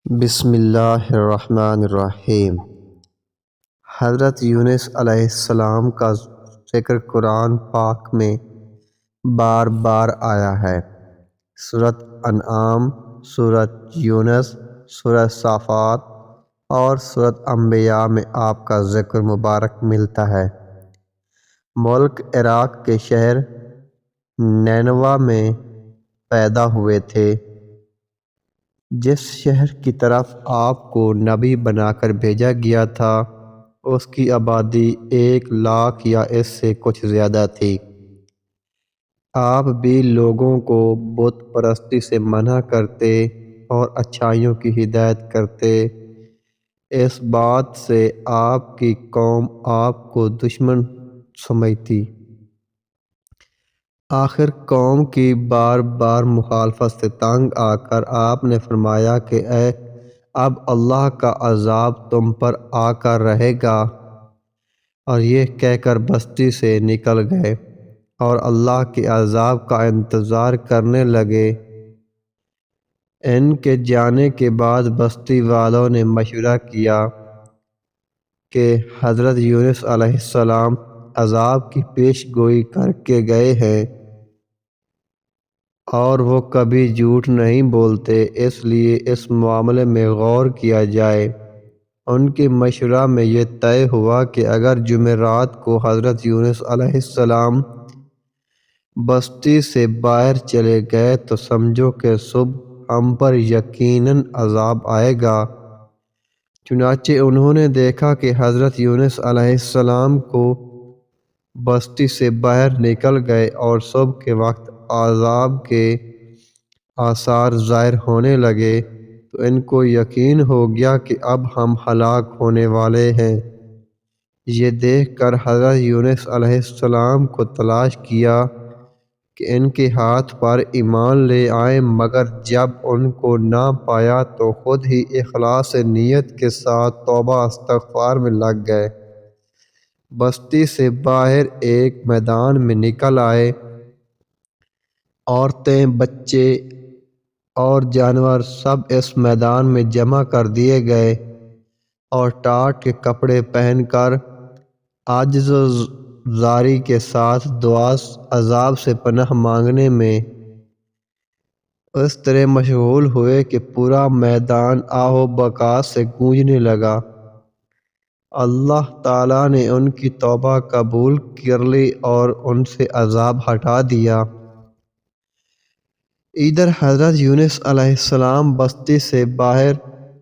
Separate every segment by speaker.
Speaker 1: بسم اللہ الرحمن الرحیم۔ حضرت یونس علیہ السلام کا ذکر قرآن پاک میں بار بار آیا ہے۔ سورۃ انعام، سورۃ یونس، سورۃ صافات اور سورۃ انبیاء میں آپ کا ذکر مبارک ملتا ہے۔ ملک عراق کے شہر نینوا میں پیدا ہوئے تھے، جس شہر کی طرف آپ کو نبی بنا کر بھیجا گیا تھا۔ اس کی آبادی 1,00,000 یا اس سے کچھ زیادہ تھی۔ آپ بھی لوگوں کو بت پرستی سے منع کرتے اور اچھائیوں کی ہدایت کرتے۔ اس بات سے آپ کی قوم آپ کو دشمن سمجھتی۔ آخر قوم کی بار بار مخالفت سے تنگ آ کر آپ نے فرمایا کہ اب اللہ کا عذاب تم پر آ کر رہے گا، اور یہ کہہ کر بستی سے نکل گئے اور اللہ کے عذاب کا انتظار کرنے لگے۔ ان کے جانے کے بعد بستی والوں نے مشورہ کیا کہ حضرت یونس علیہ السلام عذاب کی پیش گوئی کر کے گئے ہیں اور وہ کبھی جھوٹ نہیں بولتے، اس لیے اس معاملے میں غور کیا جائے۔ ان کے مشورہ میں یہ طے ہوا کہ اگر جمعرات کو حضرت یونس علیہ السلام بستی سے باہر چلے گئے تو سمجھو کہ صبح ہم پر یقیناً عذاب آئے گا۔ چنانچہ انہوں نے دیکھا کہ حضرت یونس علیہ السلام کو بستی سے باہر نکل گئے اور صبح کے وقت عذاب کے آثار ظاہر ہونے لگے، تو ان کو یقین ہو گیا کہ اب ہم ہلاک ہونے والے ہیں۔ یہ دیکھ کر حضرت یونس علیہ السلام کو تلاش کیا کہ ان کے ہاتھ پر ایمان لے آئیں، مگر جب ان کو نہ پایا تو خود ہی اخلاص نیت کے ساتھ توبہ استغفار میں لگ گئے۔ بستی سے باہر ایک میدان میں نکل آئے۔ عورتیں، بچے اور جانور سب اس میدان میں جمع کر دیے گئے اور ٹاٹ کے کپڑے پہن کر عجز و زاری کے ساتھ دعا عذاب سے پناہ مانگنے میں اس طرح مشغول ہوئے کہ پورا میدان آہ و بکا سے گونجنے لگا۔ اللہ تعالیٰ نے ان کی توبہ قبول کر لی اور ان سے عذاب ہٹا دیا۔ ادھر حضرت یونس علیہ السلام بستی سے باہر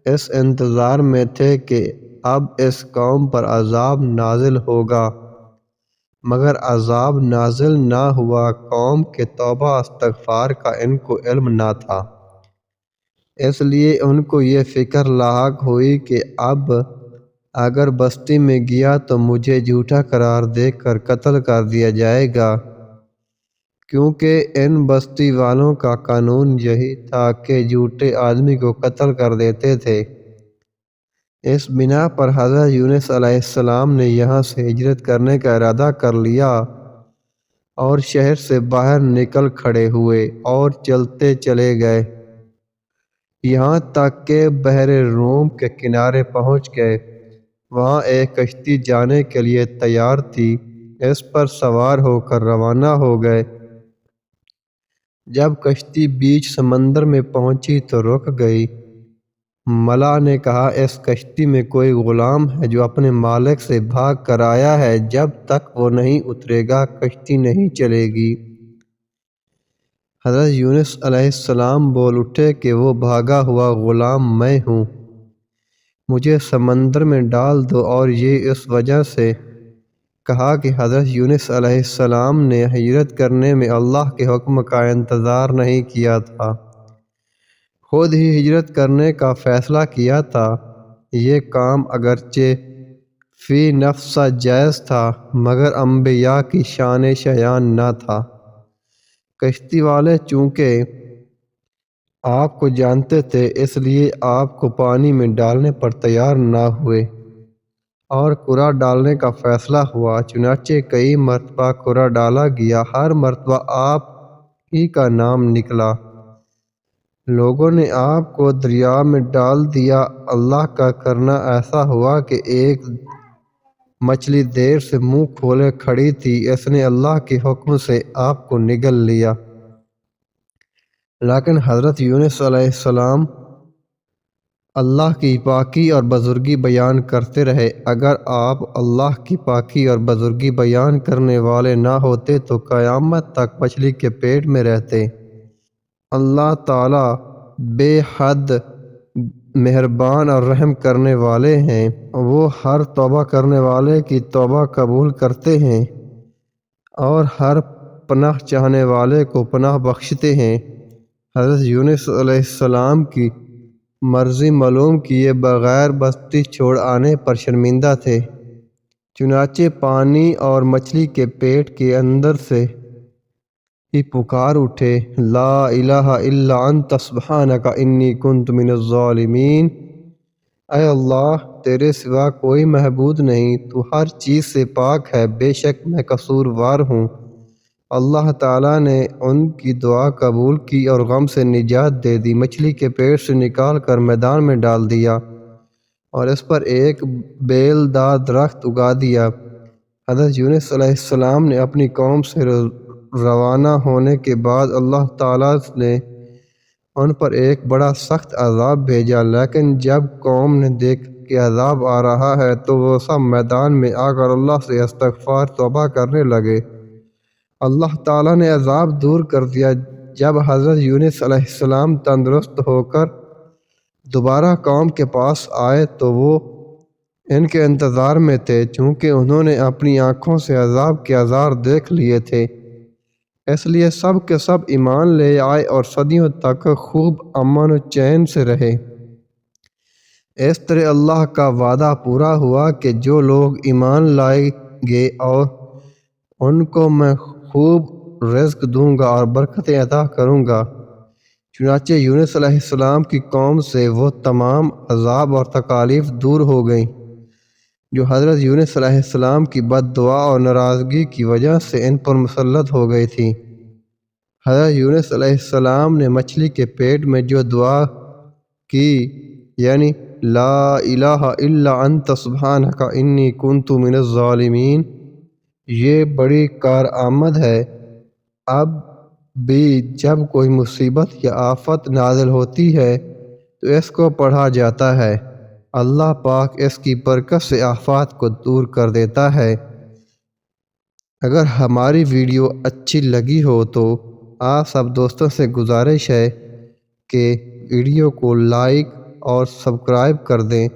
Speaker 1: اس انتظار میں تھے کہ اب اس قوم پر عذاب نازل ہوگا، مگر عذاب نازل نہ ہوا۔ قوم کے توبہ استغفار کا ان کو علم نہ تھا، اس لیے ان کو یہ فکر لاحق ہوئی کہ اب اگر بستی میں گیا تو مجھے جھوٹا قرار دے کر قتل کر دیا جائے گا، کیونکہ ان بستی والوں کا قانون یہی تھا کہ جھوٹے آدمی کو قتل کر دیتے تھے۔ اس بنا پر حضرت یونس علیہ السلام نے یہاں سے ہجرت کرنے کا ارادہ کر لیا اور شہر سے باہر نکل کھڑے ہوئے اور چلتے چلے گئے، یہاں تک کہ بحر روم کے کنارے پہنچ گئے۔ وہاں ایک کشتی جانے کے لیے تیار تھی، اس پر سوار ہو کر روانہ ہو گئے۔ جب کشتی بیچ سمندر میں پہنچی تو رک گئی۔ ملا نے کہا، اس کشتی میں کوئی غلام ہے جو اپنے مالک سے بھاگ کر آیا ہے، جب تک وہ نہیں اترے گا کشتی نہیں چلے گی۔ حضرت یونس علیہ السلام بول اٹھے کہ وہ بھاگا ہوا غلام میں ہوں، مجھے سمندر میں ڈال دو۔ اور یہ اس وجہ سے کہا کہ حضرت یونس علیہ السلام نے ہجرت کرنے میں اللہ کے حکم کا انتظار نہیں کیا تھا، خود ہی ہجرت کرنے کا فیصلہ کیا تھا۔ یہ کام اگرچہ فی نفسہ جائز تھا، مگر انبیاء کی شان شایان نہ تھا۔ کشتی والے چونکہ آپ کو جانتے تھے، اس لیے آپ کو پانی میں ڈالنے پر تیار نہ ہوئے اور قرعہ ڈالنے کا فیصلہ ہوا۔ چنانچہ کئی مرتبہ قرعہ ڈالا گیا، ہر مرتبہ آپ ہی کا نام نکلا۔ لوگوں نے آپ کو دریا میں ڈال دیا۔ اللہ کا کرنا ایسا ہوا کہ ایک مچھلی دیر سے منہ کھولے کھڑی تھی، اس نے اللہ کے حکم سے آپ کو نگل لیا۔ لیکن حضرت یونس علیہ السلام اللہ کی پاکی اور بزرگی بیان کرتے رہے۔ اگر آپ اللہ کی پاکی اور بزرگی بیان کرنے والے نہ ہوتے تو قیامت تک مچھلی کے پیٹ میں رہتے۔ اللہ تعالیٰ بے حد مہربان اور رحم کرنے والے ہیں، وہ ہر توبہ کرنے والے کی توبہ قبول کرتے ہیں اور ہر پناہ چاہنے والے کو پناہ بخشتے ہیں۔ حضرت یونس علیہ السلام کی مرضی معلوم کیے بغیر بستی چھوڑ آنے پر شرمندہ تھے، چنانچہ پانی اور مچھلی کے پیٹ کے اندر سے ہی پکار اٹھے، لا الہ الا انت سبحانک انی کنت من الظالمین۔ اے اللہ، تیرے سوا کوئی معبود نہیں، تو ہر چیز سے پاک ہے، بے شک میں قصوروار ہوں۔ اللہ تعالیٰ نے ان کی دعا قبول کی اور غم سے نجات دے دی، مچھلی کے پیٹ سے نکال کر میدان میں ڈال دیا اور اس پر ایک بیل دار درخت اگا دیا۔ حضرت یونس علیہ السلام نے اپنی قوم سے روانہ ہونے کے بعد اللہ تعالیٰ نے ان پر ایک بڑا سخت عذاب بھیجا، لیکن جب قوم نے دیکھا کہ عذاب آ رہا ہے تو وہ سب میدان میں آ کر اللہ سے استغفار توبہ کرنے لگے۔ اللہ تعالیٰ نے عذاب دور کر دیا۔ جب حضرت یونس علیہ السلام تندرست ہو کر دوبارہ قوم کے پاس آئے تو وہ ان کے انتظار میں تھے، چونکہ انہوں نے اپنی آنکھوں سے عذاب کے آثار دیکھ لیے تھے، اس لیے سب کے سب ایمان لے آئے اور صدیوں تک خوب امن و چین سے رہے۔ اس طرح اللہ کا وعدہ پورا ہوا کہ جو لوگ ایمان لائیں گے اور ان کو میں خوب رزق دوں گا اور برکتیں عطا کروں گا۔ چنانچہ یونس علیہ السلام کی قوم سے وہ تمام عذاب اور تکالیف دور ہو گئیں جو حضرت یونس علیہ السلام کی بد دعا اور ناراضگی کی وجہ سے ان پر مسلط ہو گئی تھی۔ حضرت یونس علیہ السلام نے مچھلی کے پیٹ میں جو دعا کی، یعنی لا الہ الا انت سبحانک انی کنت من الظالمین، یہ بڑی کارآمد ہے۔ اب بھی جب کوئی مصیبت یا آفت نازل ہوتی ہے تو اس کو پڑھا جاتا ہے، اللہ پاک اس کی برکت سے آفات کو دور کر دیتا ہے۔ اگر ہماری ویڈیو اچھی لگی ہو تو آپ سب دوستوں سے گزارش ہے کہ ویڈیو کو لائک اور سبسکرائب کر دیں